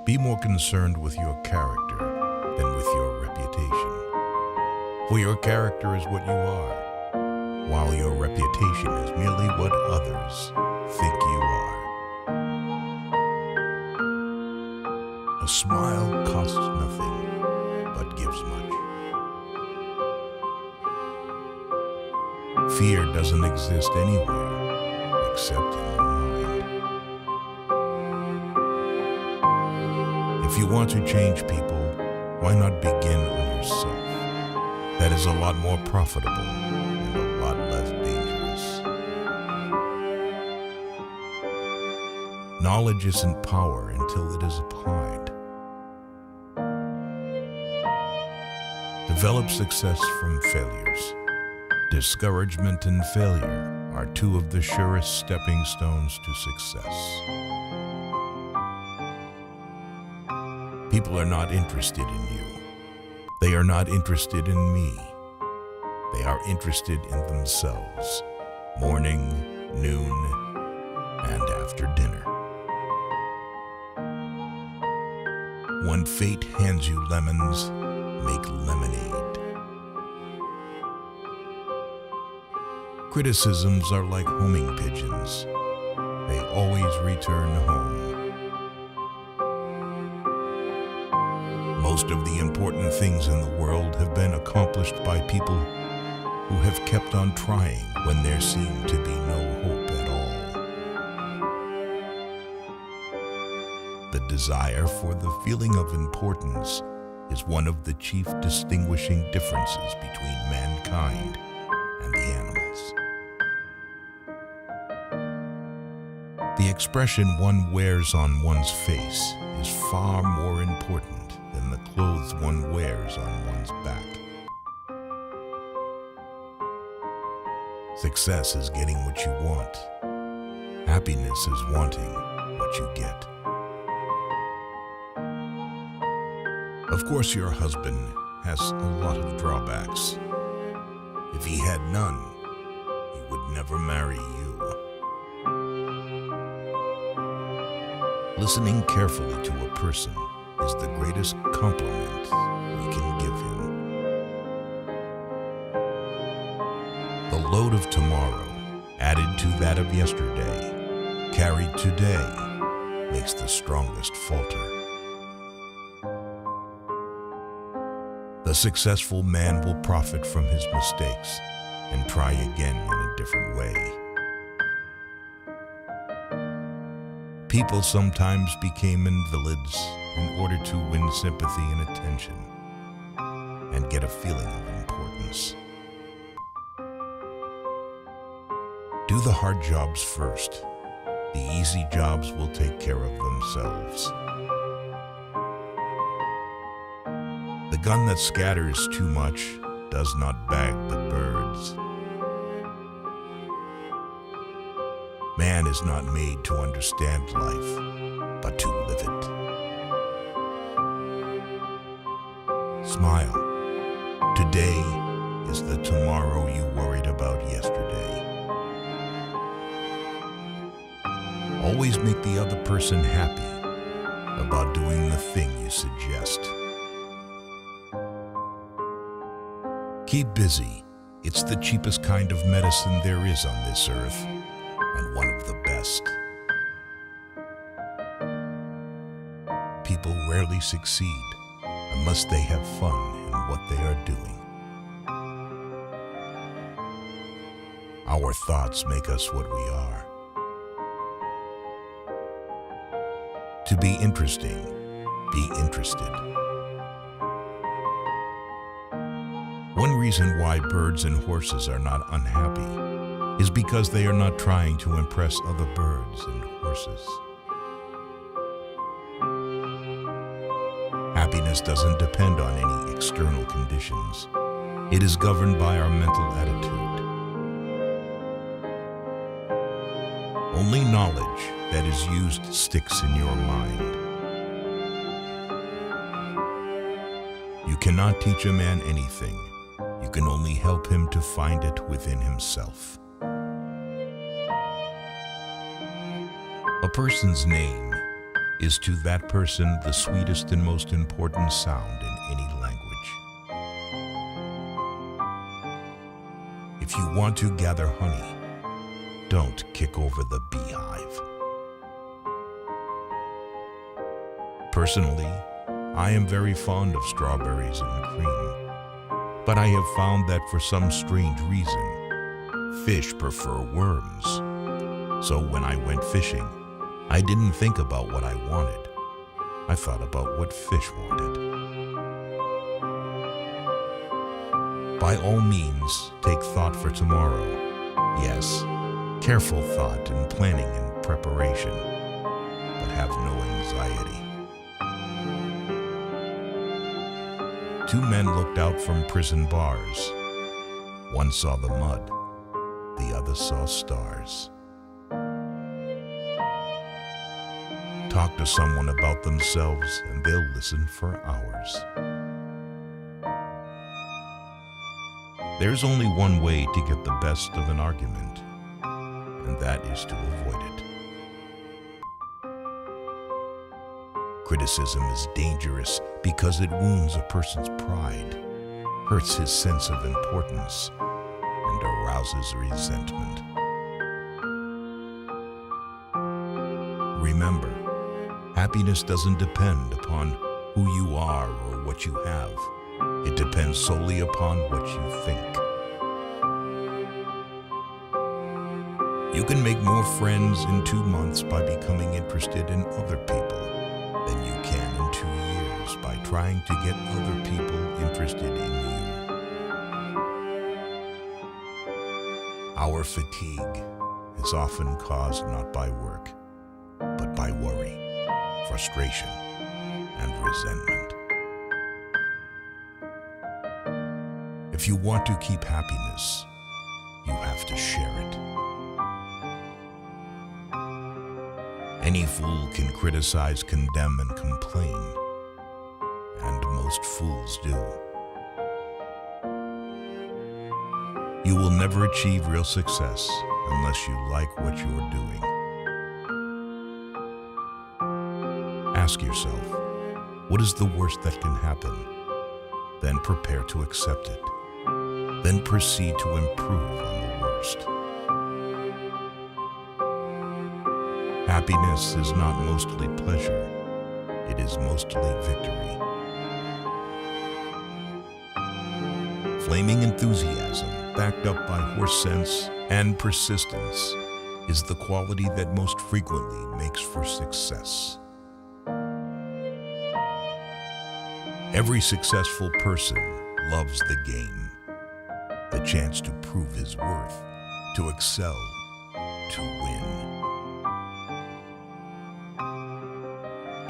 Be more concerned with your character than with your reputation. For your character is what you are, while your reputation is merely what others think you are. A smile costs nothing, but gives much. Fear doesn't exist anywhere except in the mind. If you want to change people, why not begin on yourself? That is a lot more profitable and a lot less dangerous. Knowledge isn't power until it is applied. Develop success from failures. Discouragement and failure are two of the surest stepping stones to success. People are not interested in you. They are not interested in me. They are interested in themselves, morning, noon, and after dinner. When fate hands you lemons, make lemonade. Criticisms are like homing pigeons. They always return home. Most of the important things in the world have been accomplished by people who have kept on trying when there seemed to be no hope at all. The desire for the feeling of importance is one of the chief distinguishing differences between mankind and the animals. The expression one wears on one's face is far more important than the clothes one wears on one's back. Success is getting what you want. Happiness is wanting what you get. Of course, your husband has a lot of drawbacks. If he had none, he would never marry you. Listening carefully to a person is the greatest compliment we can give him. The load of tomorrow, added to that of yesterday, carried today, makes the strongest falter. The successful man will profit from his mistakes and try again in a different way. People sometimes became invalids in order to win sympathy and attention and get a feeling of importance. Do the hard jobs first. The easy jobs will take care of themselves. The gun that scatters too much does not bag the birds. Man is not made to understand life, but to live it. Smile. Today is the tomorrow you worried about yesterday. Always make the other person happy about doing the thing you suggest. Keep busy. It's the cheapest kind of medicine there is on this earth, and one of the best. People rarely succeed unless they have fun in what they are doing. Our thoughts make us what we are. To be interesting, be interested. One reason why birds and horses are not unhappy is because they are not trying to impress other birds and horses. Happiness doesn't depend on any external conditions. It is governed by our mental attitude. Only knowledge that is used sticks in your mind. You cannot teach a man anything. You can only help him to find it within himself. A person's name is to that person the sweetest and most important sound in any language. If you want to gather honey, don't kick over the beehive. Personally, I am very fond of strawberries and cream, but I have found that for some strange reason, fish prefer worms. So when I went fishing, I didn't think about what I wanted. I thought about what fish wanted. By all means, take thought for tomorrow. Yes, careful thought and planning and preparation, but have no anxiety. Two men looked out from prison bars. One saw the mud, the other saw stars. Talk to someone about themselves and they'll listen for hours. There's only one way to get the best of an argument, and that is to avoid it. Criticism is dangerous because it wounds a person's pride, hurts his sense of importance, and arouses resentment. Remember, happiness doesn't depend upon who you are or what you have. It depends solely upon what you think. You can make more friends in 2 months by becoming interested in other people than you can in 2 years by trying to get other people interested in you. Our fatigue is often caused not by work, but by worry, frustration, and resentment. If you want to keep happiness, you have to share it. Any fool can criticize, condemn, and complain, and most fools do. You will never achieve real success unless you like what you're doing. Ask yourself, what is the worst that can happen? Then prepare to accept it. Then proceed to improve on the worst. Happiness is not mostly pleasure, it is mostly victory. Flaming enthusiasm, backed up by horse sense and persistence, is the quality that most frequently makes for success. Every successful person loves the game, the chance to prove his worth, to excel, to win.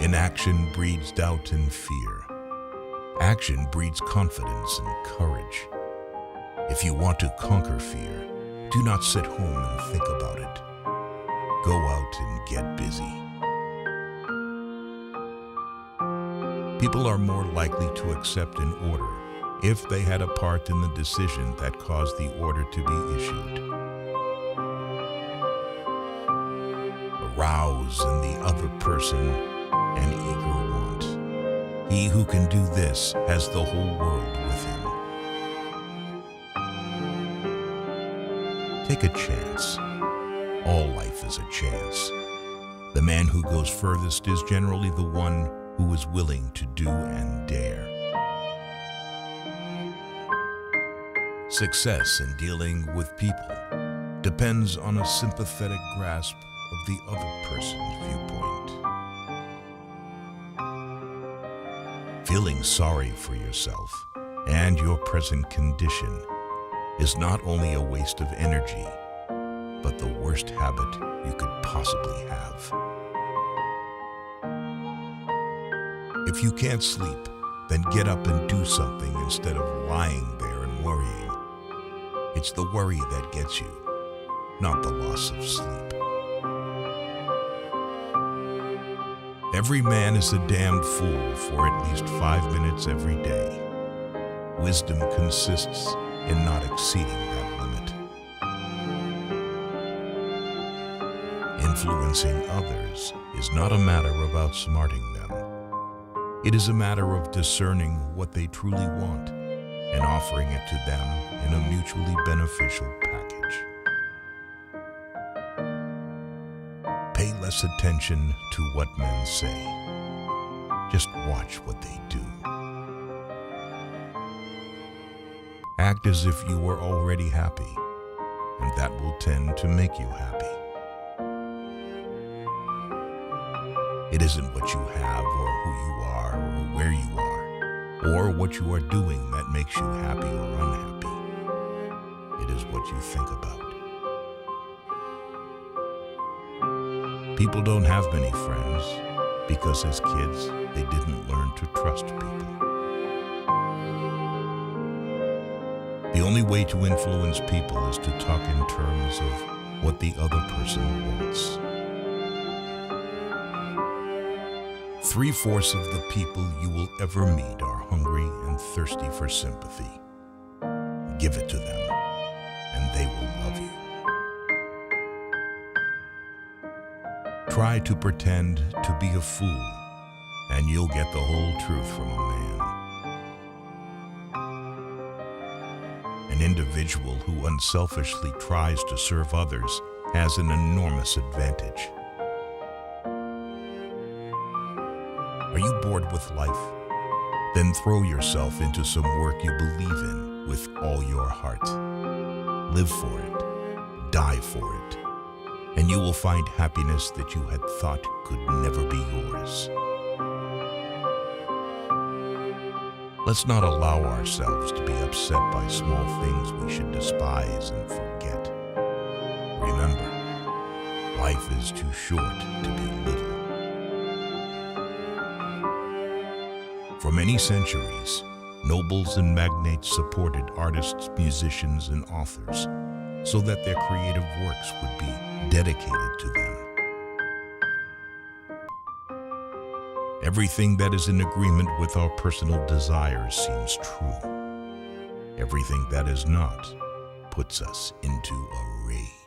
Inaction breeds doubt and fear. Action breeds confidence and courage. If you want to conquer fear, do not sit home and think about it. Go out and get busy. People are more likely to accept an order if they had a part in the decision that caused the order to be issued. Arouse in the other person an eager want. He who can do this has the whole world with him. Take a chance. All life is a chance. The man who goes furthest is generally the one who is willing to do and dare. Success in dealing with people depends on a sympathetic grasp of the other person's viewpoint. Feeling sorry for yourself and your present condition is not only a waste of energy, but the worst habit you could possibly have. If you can't sleep, then get up and do something instead of lying there and worrying. It's the worry that gets you, not the loss of sleep. Every man is a damned fool for at least 5 minutes every day. Wisdom consists in not exceeding that limit. In Influencing others is not a matter of outsmarting them. It is a matter of discerning what they truly want and offering it to them in a mutually beneficial package. Pay less attention to what men say. Just watch what they do. Act as if you were already happy, and that will tend to make you happy. It isn't what you have or who you are or where you are or what you are doing that makes you happy or unhappy. It is what you think about. People don't have many friends because as kids, they didn't learn to trust people. The only way to influence people is to talk in terms of what the other person wants. 3/4 of the people you will ever meet are hungry and thirsty for sympathy. Give it to them, and they will love you. Try to pretend to be a fool, and you'll get the whole truth from a man. An individual who unselfishly tries to serve others has an enormous advantage. Are you bored with life? Then throw yourself into some work you believe in with all your heart. Live for it, die for it, and you will find happiness that you had thought could never be yours. Let's not allow ourselves to be upset by small things we should despise and forget. Remember, life is too short to be little. For many centuries, nobles and magnates supported artists, musicians, and authors so that their creative works would be dedicated to them. Everything that is in agreement with our personal desires seems true. Everything that is not puts us into a rage.